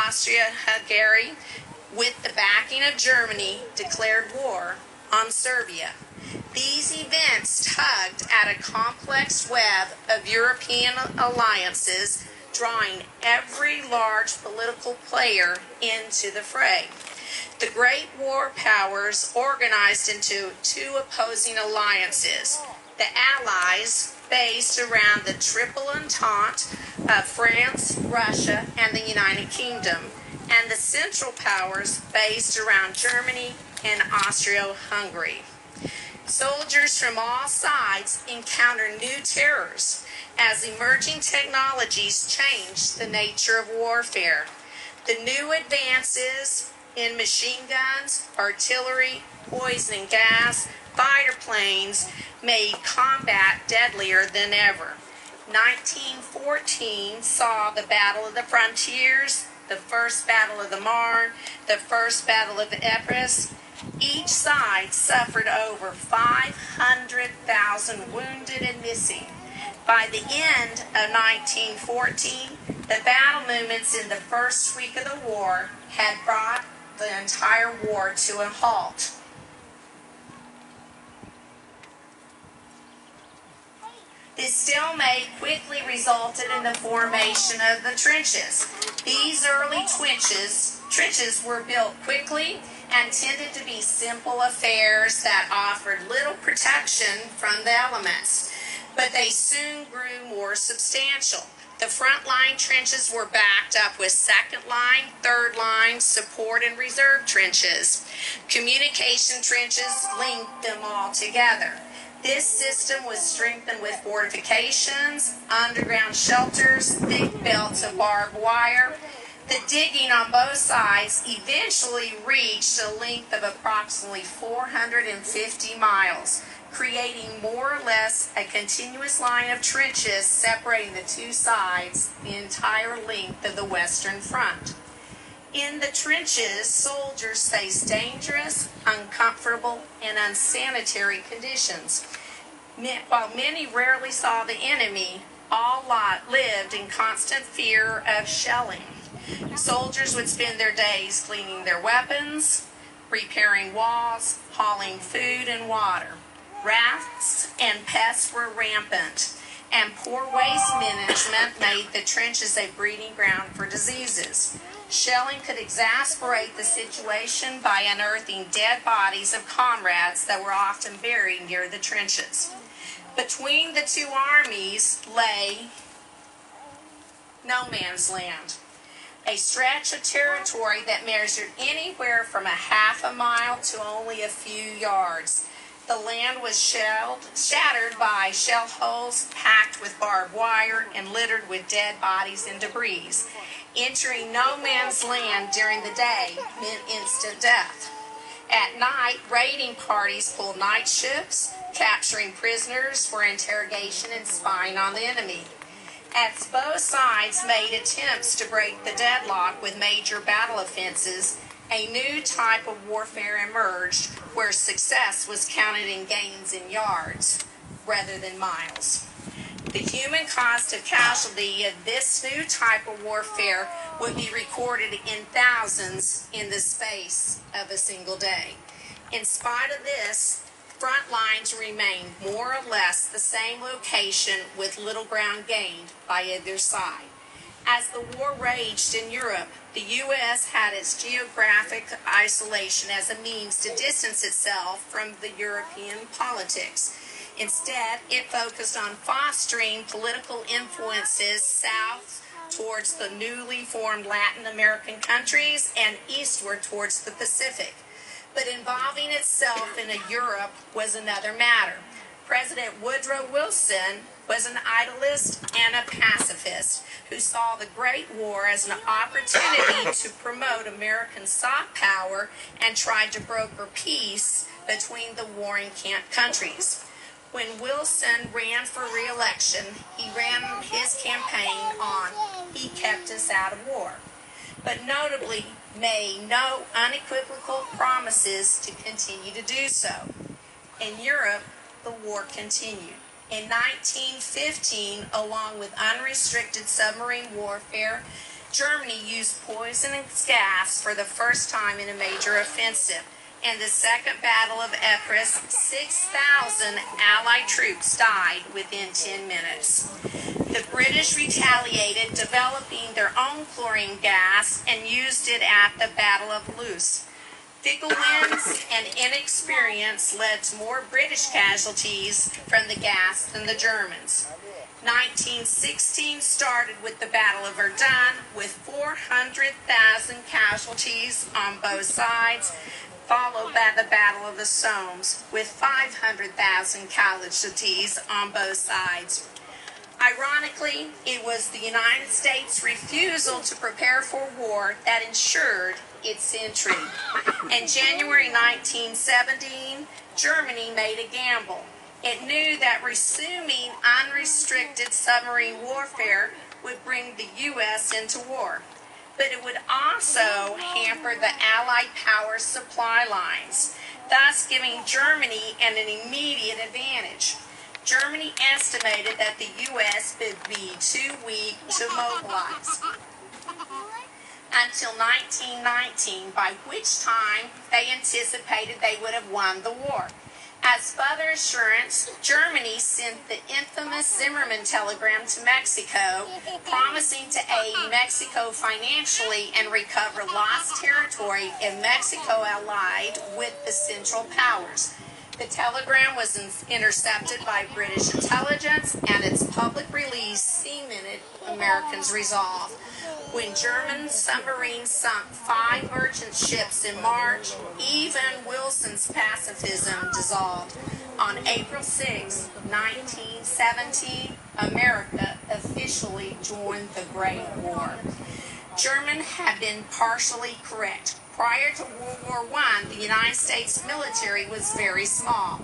Austria-Hungary, with the backing of Germany, declared war on Serbia. These events tugged at a complex web of European alliances, drawing every large political player into the fray. The great war powers organized into two opposing alliances: the Allies, based around the Triple Entente of France, Russia, and the United Kingdom, and the Central Powers, based around Germany and Austria-Hungary. Soldiers from all sides encountered new terrors as emerging technologies changed the nature of warfare. The new advances in machine guns, artillery, poison and gas, fighter planes made combat deadlier than ever. 1914 saw the Battle of the Frontiers, the First Battle of the Marne, the First Battle of the Ypres. Each side suffered over 500,000 wounded and missing. By the end of 1914, the battle movements in the first week of the war had brought the entire war to a halt. This stalemate quickly resulted in the formation of the trenches. These early trenches were built quickly and tended to be simple affairs that offered little protection from the elements, but they soon grew more substantial. The front line trenches were backed up with second line, third line, support, and reserve trenches. Communication trenches linked them all together. This system was strengthened with fortifications, underground shelters, thick belts of barbed wire. The digging on both sides eventually reached a length of approximately 450 miles, creating more or less a continuous line of trenches separating the two sides the entire length of the Western Front. In the trenches, soldiers faced dangerous, uncomfortable, and unsanitary conditions. While many rarely saw the enemy, all lived in constant fear of shelling. Soldiers would spend their days cleaning their weapons, repairing walls, hauling food and water. Rats and pests were rampant, and poor waste management made the trenches a breeding ground for diseases. Shelling could exacerbate the situation by unearthing dead bodies of comrades that were often buried near the trenches. Between the two armies lay no man's land, a stretch of territory that measured anywhere from a half a mile to only a few yards. The land was shattered by shell holes packed with barbed wire and littered with dead bodies and debris. Entering no man's land during the day meant instant death. At night, raiding parties pulled night shifts, capturing prisoners for interrogation and spying on the enemy. As both sides made attempts to break the deadlock with major battle offenses, a new type of warfare emerged where success was counted in gains in yards rather than miles. The human cost of casualty of this new type of warfare would be recorded in thousands in the space of a single day. In spite of this, front lines remained more or less the same location with little ground gained by either side. As the war raged in Europe, the U.S. had its geographic isolation as a means to distance itself from the European politics. Instead, it focused on fostering political influences south towards the newly formed Latin American countries and eastward towards the Pacific. But involving itself in a Europe was another matter. President Woodrow Wilson was an idealist and a pacifist who saw the Great War as an opportunity to promote American soft power and tried to broker peace between the warring countries. When Wilson ran for re-election, he ran his campaign on "He kept us out of war," but notably made no unequivocal promises to continue to do so. In Europe, the war continued. In 1915, along with unrestricted submarine warfare, Germany used poisonous gas for the first time in a major offensive. In the Second Battle of Ypres, 6,000 Allied troops died within 10 minutes. The British retaliated, developing their own chlorine gas and used it at the Battle of Loos. Fickle winds and inexperience led to more British casualties from the gas than the Germans. 1916 started with the Battle of Verdun with 400,000 casualties on both sides, followed by the Battle of the Somme with 500,000 casualties on both sides. Ironically, it was the United States' refusal to prepare for war that ensured its entry. In January 1917, Germany made a gamble. It knew that resuming unrestricted submarine warfare would bring the U.S. into war, but it would also hamper the Allied power supply lines, thus giving Germany an immediate advantage. Germany estimated that the U.S. would be too weak to mobilize until 1919, by which time they anticipated they would have won the war. As further assurance, Germany sent the infamous Zimmerman telegram to Mexico, promising to aid Mexico financially and recover lost territory if Mexico allied with the Central Powers. The telegram was intercepted by British intelligence, and its public release cemented Americans' resolve. When German submarines sunk 5 merchant ships in March, even Wilson's pacifism dissolved. On April 6, 1917, America officially joined the Great War. Germany had been partially correct. Prior to World War I, the United States military was very small.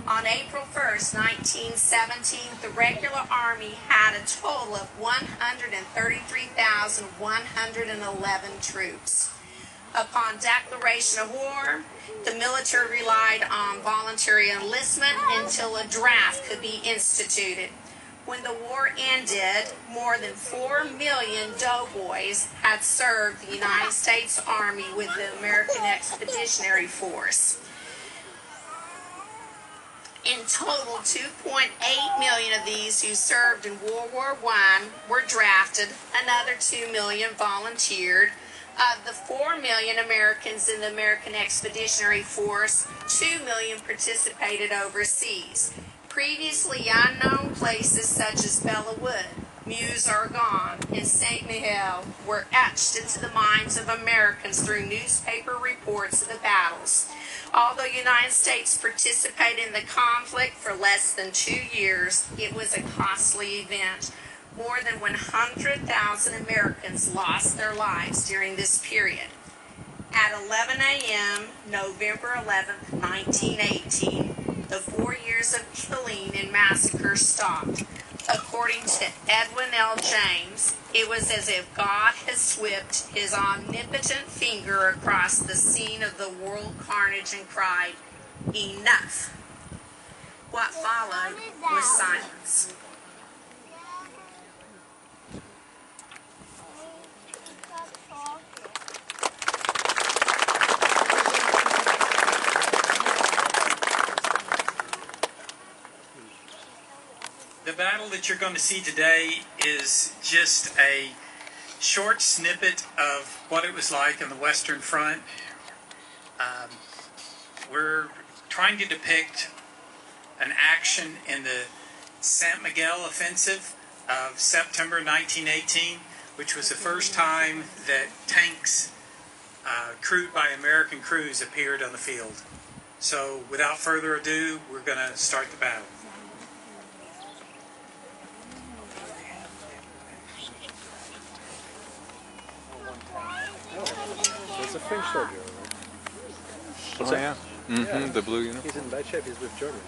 On April 1st, 1917, the regular army had a total of 133,111 troops. Upon declaration of war, the military relied on voluntary enlistment until a draft could be instituted. When the war ended, more than 4 million doughboys had served the United States Army with the American Expeditionary Force. In total, 2.8 million of these who served in World War I were drafted. Another 2 million volunteered. Of the 4 million Americans in the American Expeditionary Force, 2 million participated overseas. Previously unknown places such as Bella Wood, Meuse-Argonne, and St. Mihiel were etched into the minds of Americans through newspaper reports of the battles. Although the United States participated in the conflict for less than 2 years, it was a costly event. More than 100,000 Americans lost their lives during this period. At 11 a.m., November 11, 1918, the 4 years of killing and massacre stopped. According to Edwin L. James, it was as if God had swept his omnipotent finger across the scene of the world carnage and cried, "Enough." What followed was silence. The battle that you're going to see today is just a short snippet of what it was like on the Western Front. We're trying to depict an action in the Saint Miguel offensive of September 1918, which was the first time that tanks crewed by American crews appeared on the field. So without further ado, we're going to start the battle. There's a French soldier. What's that? Yeah. Mm-hmm. Yeah. The blue uniform. He's in bad shape. He's with Germany.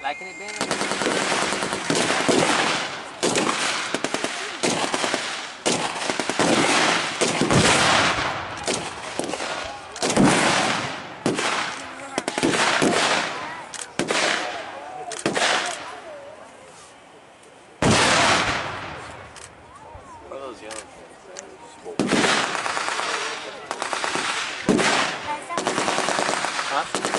Liking it, Ben? What are those yellow things? Huh?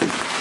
Thank you.